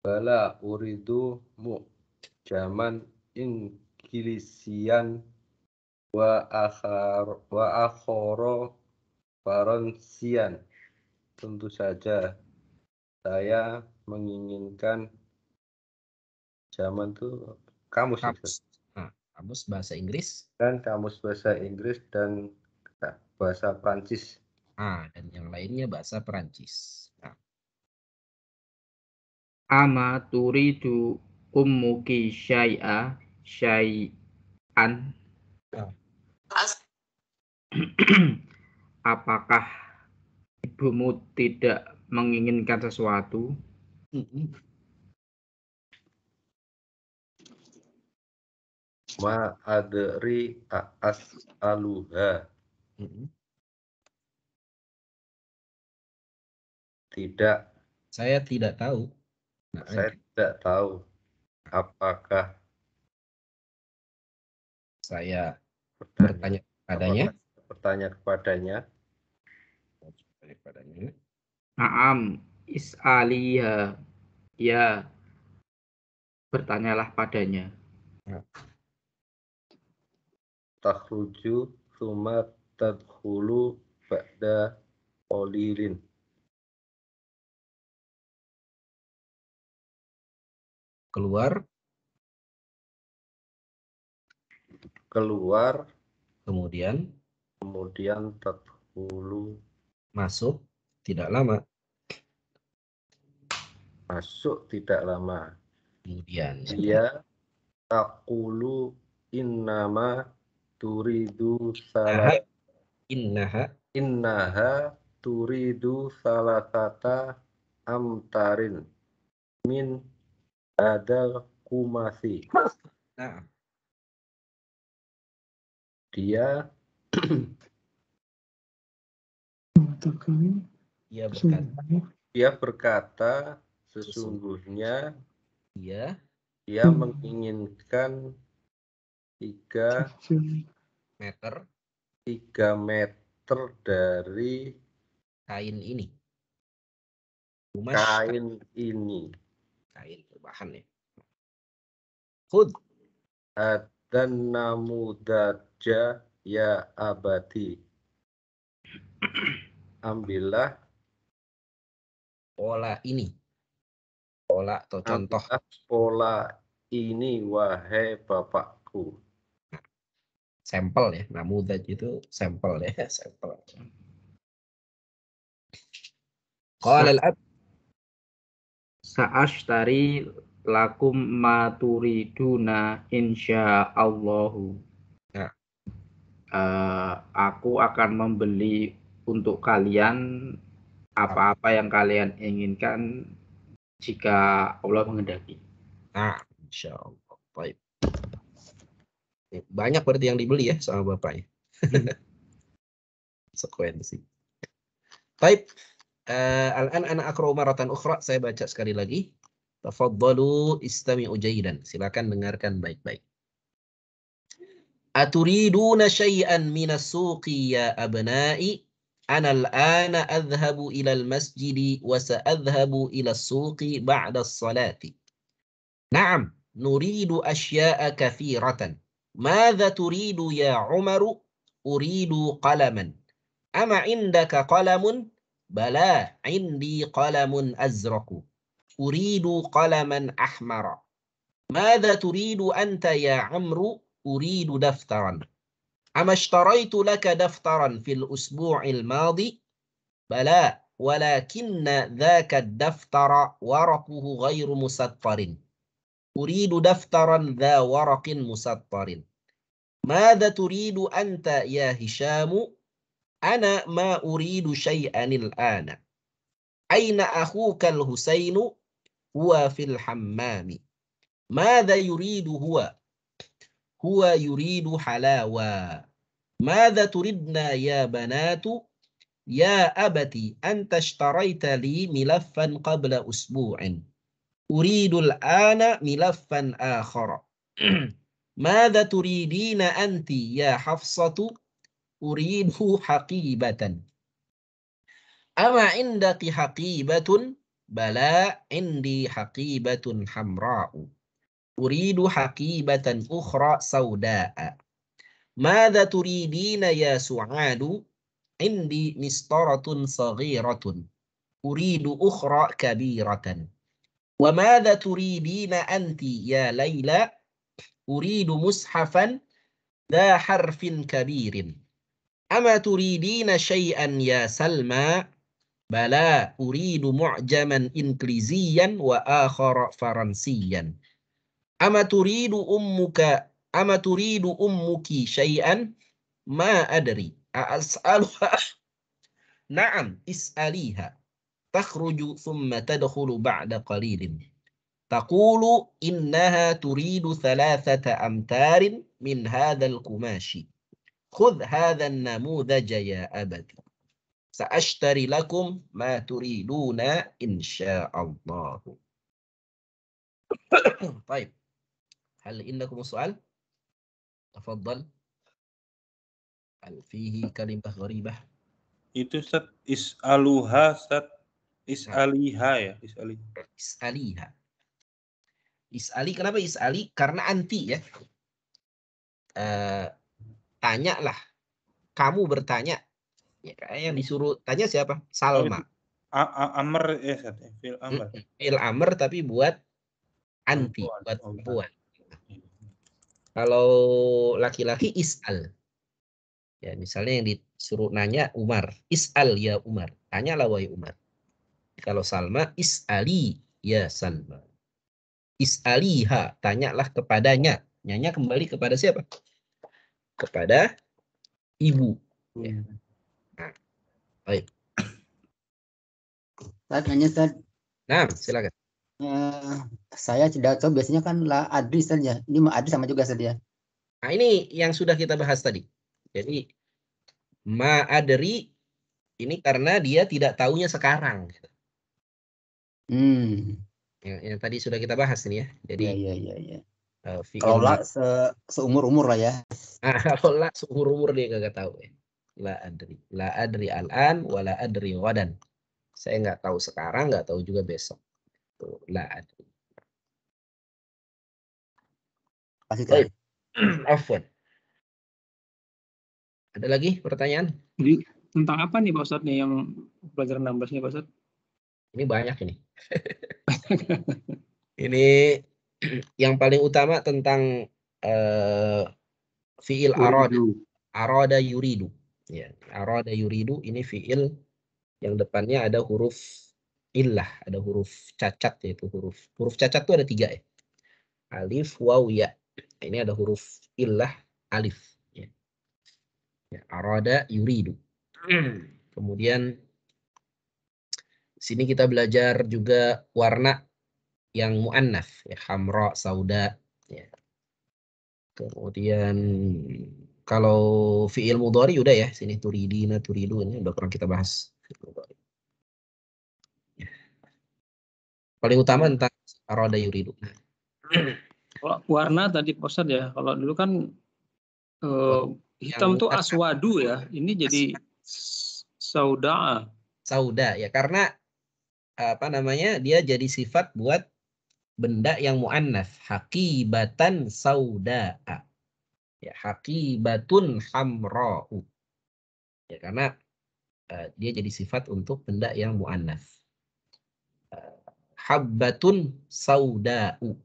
Bala uridu mu'jaman Inggilisian wa akhara Faransian. Tentu saja saya menginginkan zaman itu kamus bahasa Inggris dan kamus bahasa Inggris dan bahasa Prancis. Dan yang lainnya bahasa Perancis. Ama turidu ummuki syai'an? Apakah ibumu tidak menginginkan sesuatu. Ma adri as'aluha. Tidak, Saya tidak tahu. saya tidak tahu apakah Saya bertanya kepadanya. bertanya kepadanya. Naam, is'aliha. Ya, bertanyalah padanya. Takhruju summa tadkhulu ba'da qalilin. Keluar, kemudian tadkhulu, masuk tidak lama. masuk tidak lama. Kemudian Dia taqulu innama turidu salat. Innaha turidu salatata amtarin min adal kumasi. Nah, Dia berkata sesungguhnya dia menginginkan 3 meter dari kain ini. Kain bahan ya. Khud. Dan namudaja ya abadi. Ambillah Pola ini. Pola atau contoh. Pola ini wahai bapakku. Sampel ya. Namudaj itu sampel ya. Sampel. Qala al-ab. Sa'ashtari lakum ma turiduna insyaallahu. Nah. Aku akan membeli untuk kalian apa-apa yang kalian inginkan jika Allah menghendaki. Nah, insyaallah. Baik. Banyak berarti yang dibeli ya sama bapak ya. Sekuensi. Baik. Al-an ana aqra'u maratan ukhra. Saya baca sekali lagi. Tafaddalu istami'u jayyidan. Silakan dengarkan baik-baik. Aturiduna syai'an minas suqi ya abna'i? Ana al-ana adhhabu ila al-masjidi wa sa'adhhabu ila as-suqi ba'da as-salati. Na'am, nuridu asya'a kathiratan. Madza turidu ya Umaru? Uridu qalaman. Ama indaka qalamun? Bala, indi qalamun azraku. Uridu qalaman ahmara. Madza turidu anta ya Amru? Uridu daftaran. Ama ishtaraitu laka daftaran fil usbu'il madi? Bala, walakinna dhaka ad-daftara waraquhu ghairu musattarin. Uridu daftaran dha waraqin musattarin. Madza turidu anta ya Hishamu? Ana ma uridu syai'an al-ana. Aina akhuka al-Husainu? Huwa fil hammami. Madza yuridu huwa? Huwa yuridu halawa. Madza turidna ya banatu? Ya abati anta ishtaraita li milaffan qabla usbu'in. Uridu al-ana milaffan akhara. Madza turidina anti ya Hafsatu? Uridu haqibatan. Ama indaki haqibatun? Bala, indi haqibatun hamra'u. Uridu haqibatan ukhra sawda'a. Madza turidina ya Su'adu? Indi mistaratun saghiratun. Uridu ukhra kabiratan. Wa madza turidina anti ya Laila? Uridu mushafan dha harfin kabirin. Ama turidina syai'an ya Salma? Bala, uridu mu'jaman inkliziyan wa akhara faransiyan. Ama turidu ummuki syai'an? Ma adri. As'aluha Na'am, is'aliha. Takhruju thumma tadkhulu ba'da qalilin. Taqulu innaha turidu 3 amtarin min hadzal kumashi. Khudh hadzal namudaja ya abati. Sa'ashtari lakum ma turiduna insyaallah. Baik. Hal indakum soal? Tafadhal. Hal fihi kalimah gharibah? Itu Ustaz is'aluha Ustaz. Is'aliha ya, is'aliha. Is'aliha. Is'ali, kenapa is'ali? Karena anti ya. Tanyalah. Kamu bertanya. Ya, kayak yang disuruh tanya siapa? Salma. Amr ya Ustaz, fil amr. Fil amr tapi buat anti, buat perempuan. Kalau laki-laki is'al. Ya, misalnya yang disuruh nanya Umar, is'al ya Umar. Tanyalah wahai Umar. Kalau Salma, is'ali ya Salma. Is'aliha, tanyalah kepadanya. Nyanya kembali kepada siapa? Kepada ibu. Ya. Nah, baik. Nah, silakan. Saya tidak tahu, biasanya kan la adri saja. Ini ma adri sama juga saja. Nah, ini yang sudah kita bahas tadi. Jadi ma adri ini karena dia tidak tahunya sekarang. Yang tadi sudah kita bahas ini ya. Jadi ya. Kalau la seumur-umur lah ya. Kalau la seumur-umur dia kagak tahu ya. La adri. La adri al-an wala adri wadan. Saya nggak tahu sekarang, nggak tahu juga besok. Tuh, la adri. Baik. Afwan. Ada lagi pertanyaan? Jadi tentang apa nih Pak Ustadz nih yang pelajaran 16-nya Pak Ustadz? Ini banyak ini. Ini yang paling utama tentang fiil arada yuridu. Ya, arada yuridu ini fiil yang depannya ada huruf illah, ada huruf cacat, yaitu huruf cacat itu ada 3 ya. Alif, waw, ya. Ini ada huruf illah alif. Ya. Ya, arada yuridu. Kemudian sini kita belajar juga warna yang muannats, ya, hamra, sauda. Ya. Kemudian kalau fiil mudhari udah ya, sini turidina, turidu, ini udah pernah kita bahas. Ya. Paling utama tentang arada yuridu. Kalau warna tadi Pak Ustadz ya, kalau dulu kan hitam tuh aswadu ya, ini jadi sauda. Sauda ya, karena apa namanya, dia jadi sifat buat benda yang muannats, haqibatan sauda. Ya, haqibatun hamra'u. Ya, karena dia jadi sifat untuk benda yang muannats. Habbatun sauda'u.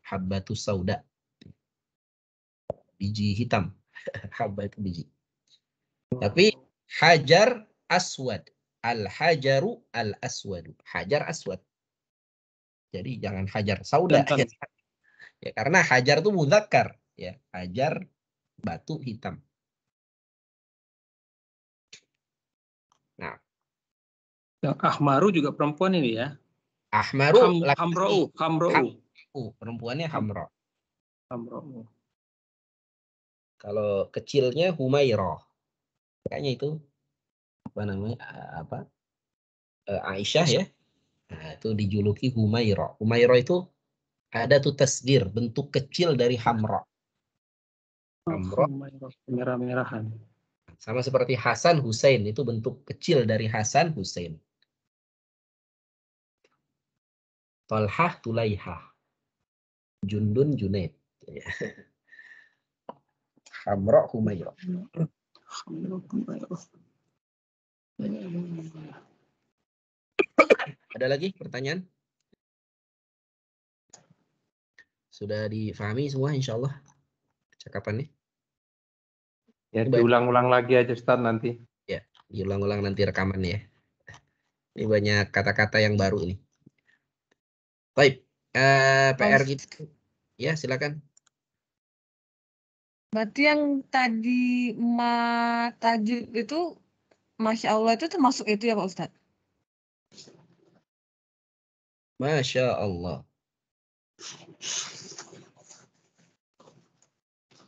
Habbatus sauda. Biji hitam. Habba itu biji. Tapi hajar aswad. Al-hajaru al-aswadu. Hajar aswad. Jadi jangan hajar sauda. Ya, karena hajar itu mudzakkar. Ya, hajar batu hitam. Nah, yang ahmaru juga perempuan ini ya. Ahmaru hamra'u. Perempuannya hamra. Hamra'u. Kalau kecilnya Humairah. Kayaknya itu apa namanya? Aisyah ya. Nah, itu dijuluki Humairah. Humairah itu ada tuh tasgir, bentuk kecil dari hamra. Hamra merah-merahan. Sama seperti Hasan Husain, itu bentuk kecil dari Hasan Husain. Talhah Tulaihah. Jundun Junaid. Hamra Humairah. Ada lagi pertanyaan? Sudah difahami semua insyaallah cakapannya? Ya, diulang-ulang lagi aja Ustaz nanti. Ya, diulang-ulang nanti rekamannya ya. Ini banyak kata-kata yang baru ini. Baik, PR gitu. Ya, silakan. Berarti yang tadi ma tajud itu Masya Allah itu termasuk itu ya Pak Ustadz? Masya Allah.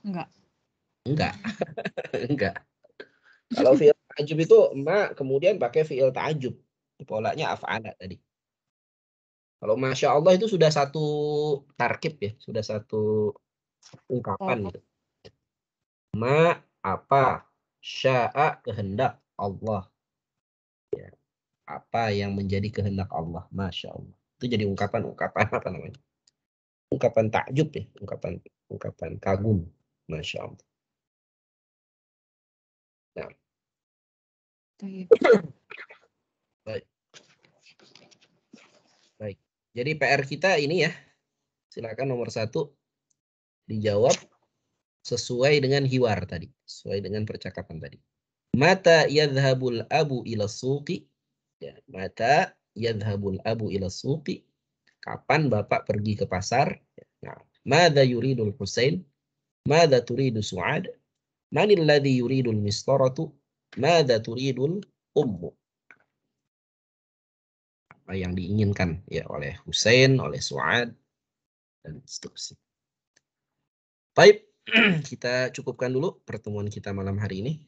Enggak. Enggak. Enggak. Kalau fi'il ta'ajub itu ma kemudian pakai fi'il ta'ajub. Polanya af'ala tadi. Kalau Masya Allah itu sudah satu tarkib ya, sudah satu ungkapan gitu. Ma apa, sya'a kehendak Allah. Ya. Apa yang menjadi kehendak Allah, Masya Allah. Itu jadi ungkapan apa namanya? Ungkapan takjub ya, ungkapan kagum, Masya Allah. Nah. Baik. Baik. Jadi PR kita ini ya, silakan nomor 1 dijawab sesuai dengan hiwar tadi, sesuai dengan percakapan tadi. Mata yadhhabul abu ila suqi? Ya, mata yadhhabul abu ila suqi? Kapan bapak pergi ke pasar? Nah, madza yuridul Husain? Madza turidu Su'ad? Manil ladzi yuridul mistaratu? Madza turidul ummu? Apa yang diinginkan ya oleh Husain, oleh Su'ad, dan seterusnya. Baik, kita cukupkan dulu pertemuan kita malam hari ini.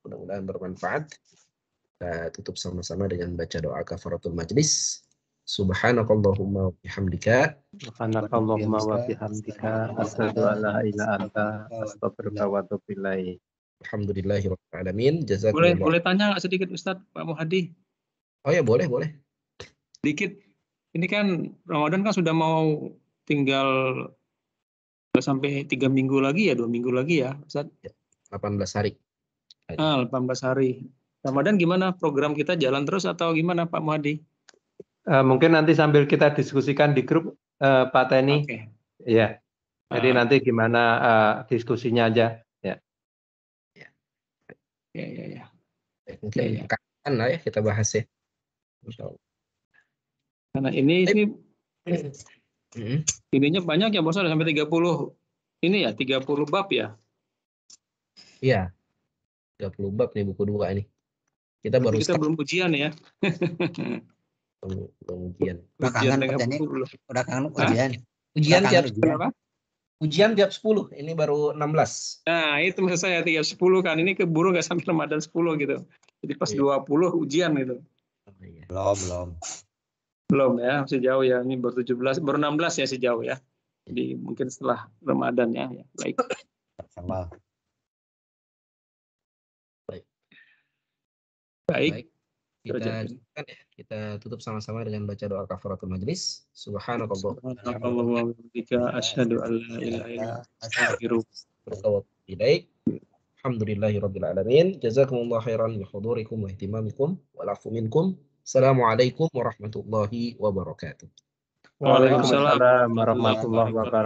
Mudah-mudahan bermanfaat. Kita tutup sama-sama dengan baca doa kafaratul majlis. Subhanakallahumma wa bihamdika. Subhanakallahumma wa bihamdika asyhadu an la ilaha illa anta astaghfiruka wa atubu ilaik. Alhamdulillahirabbil alamin. Jazakumullah. Boleh tanya nggak sedikit Ustadz Pak Muhadi? Oh ya, boleh. Dikit. Ini kan Ramadan kan sudah mau tinggal sampai 3 minggu lagi ya, 2 minggu lagi ya, Ustaz? 18 hari. 18 hari. Ramadan gimana? Program kita jalan terus atau gimana Pak Muhadi? Mungkin nanti sambil kita diskusikan di grup, Pak Teni. Oke. Ya. Jadi nanti gimana diskusinya aja. Ya. Ya. Mungkin kapan lah ya kita bahas ya. Insyaallah. Karena ini sih ininya banyak ya, Bos, sampai 30 ini ya, 30 bab ya. Iya. 30 bab nih buku 2 ini. Kita belum ujian ya. belum ujian. Udah kangen ujian. Ujian tiap berapa? Ujian tiap 10. Ini baru 16. Nah, itu maksud saya tiap 10 kan. Ini keburu nggak sampai Ramadan 10 gitu. Jadi pas 20 ujian gitu. Belum ya, masih jauh ya. Ini baru 17, baru 16 ya, sejauh ya. Jadi mungkin setelah Ramadan ya. Baik. Baik. Kita tutup sama-sama dengan baca doa kafaratul majlis. Subhanakallahumma wa bihamdika asyhadu an la ilaha illa anta astaghfiruka. Alhamdulillahirabbil alamin. Jazakumullahu khairan bi hudurikum wa ihtimamikum wal afu minkum. Assalamualaikum warahmatullahi wabarakatuh. Waalaikumsalam warahmatullahi wabarakatuh.